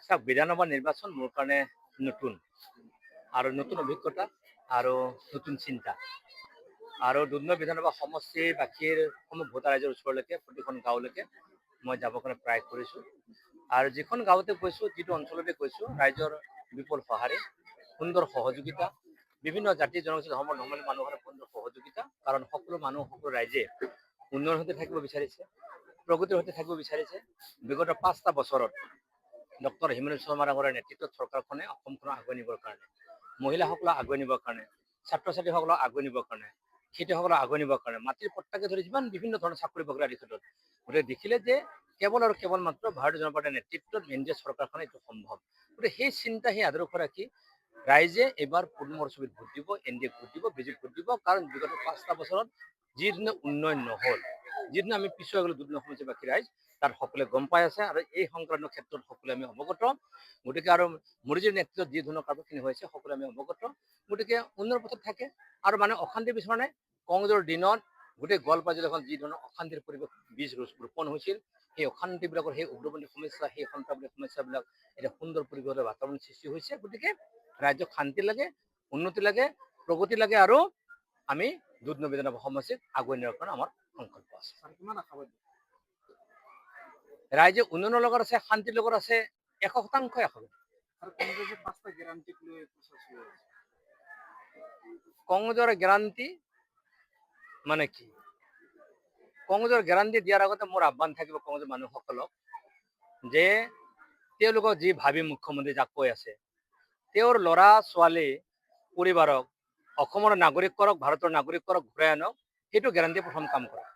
চাওক, বিধানসভা নিৰ্বাচন মোৰ কাৰণে নতুন আৰু নতুন অভিজ্ঞতা আৰু নতুন চিন্তা। আৰু দুধনৈ বিধানসভা সমষ্টিৰ বাকীৰ সমূহ ভোটাৰ ৰাইজৰ ওচৰলৈকে প্ৰতিখন গাঁৱলৈকে মই যাব কাৰণে ট্ৰাই কৰিছোঁ। আৰু যিখন গাঁৱতে গৈছোঁ, যিটো অঞ্চলতে গৈছোঁ, ৰাইজৰ বিপুল সঁহাৰি, সুন্দৰ সহযোগিতা, বিভিন্ন জাতি জনগোষ্ঠী ধৰ্ম ধৰ্মাৱলী মানুহৰ সুন্দৰ সহযোগিতা। কাৰণ সকলো মানুহ, সকলো ৰাইজে উন্নয়নৰ সৈতে থাকিব বিচাৰিছে, প্ৰগতিৰ সৈতে থাকিব বিচাৰিছে। বিগত 5টা বছৰত ডক্টৰ হিমন্ত শৰ্মা ডাঙৰীয়াৰ নেতৃত্বত চৰকাৰখনে অসমখনক আগুৱাই নিবৰ কাৰণে, মহিলাসকলক আগুৱাই নিবৰ কাৰণে, ছাত্ৰ ছাত্ৰীসকলক আগুৱাই নিবৰ কাৰণে, খেতিয়কসকলক আগুৱাই নিবৰ কাৰণে, মাটিৰ পট্টাকে ধৰি যিমান বিভিন্ন ধৰণৰ চাকৰি বাকৰি আদিৰ ক্ষেত্ৰত গতিকে দেখিলে যে কেৱল আৰু কেৱল মাত্ৰ ভাৰতীয় জনতা পাৰ্টীৰ নেতৃত্বত এনডিএ চৰকাৰখনে এইটো সম্ভৱ। গতিকে সেই চিন্তা, সেই আদৰ্শ ৰাখি ৰাইজে এইবাৰ পূৰ্ণমৰ ছবিত ভোট দিব, এনডিএক ভোট দিব, বিজেপিক ভোট দিব। কাৰণ বিগত 5টা বছৰত যিধৰণে উন্নয়ন নহ'ল, যিধৰণে আমি পিছুৱাই গ'লো দুধনৈ সমষ্টিবাসী ৰাইজ, তাত সকলোৱে গম পাই আছে। আৰু এই সংক্ৰান্তীয় ক্ষেত্ৰত সকলোৱে আমি অৱগত। গতিকে আৰু মোদীজীৰ নেতৃত্বত যি ধৰণৰ কাৰ্যখিনি হৈছে সকলোৱে আমি অৱগত। গতিকে উন্নয়নৰ পথত থাকে আৰু মানে অশান্তি বিচৰা নাই। কংগ্ৰেছৰ দিনত গোটেই গোৱালপাৰা জিলাখন যি ধৰণৰ অশান্তিৰ পৰিৱেশ বীজ ৰোপণ হৈছিল, সেই অশান্তিবিলাকৰ, সেই উগ্ৰপন্থী সমস্যা, সেই সন্ত্ৰাসবাদী সমস্যাবিলাক এতিয়া সুন্দৰ পৰিৱেশৰ বাতাবৰণ সৃষ্টি হৈছে। গতিকে ৰাজ্যক শান্তি লাগে, উন্নতি লাগে, প্ৰগতি লাগে আৰু আমি দুধনৈ বিধানসভা সমষ্টিক আগুৱাই নিয়াৰ কাৰণে আমাৰ সংকল্প আছে। ৰাইজে উন্নয়নৰ লগত আছে, শান্তিৰ লগত আছে, 100% আশাবাদী। কংগ্ৰেছৰ গেৰাণ্টি মানে কি? কংগ্ৰেছৰ গেৰাণ্টি দিয়াৰ আগতে মোৰ আহ্বান থাকিব কংগ্ৰেছৰ মানুহসকলক যে তেওঁলোকক যি ভাবি মুখ্যমন্ত্ৰী যাক কৈ আছে, তেওঁৰ ল'ৰা ছোৱালী পৰিবাৰক অসমৰ নাগৰিক কৰক, ভাৰতৰ নাগৰিক কৰক, ঘূৰাই আনক, সেইটো গেৰাণ্টি প্ৰথম কাম কৰক।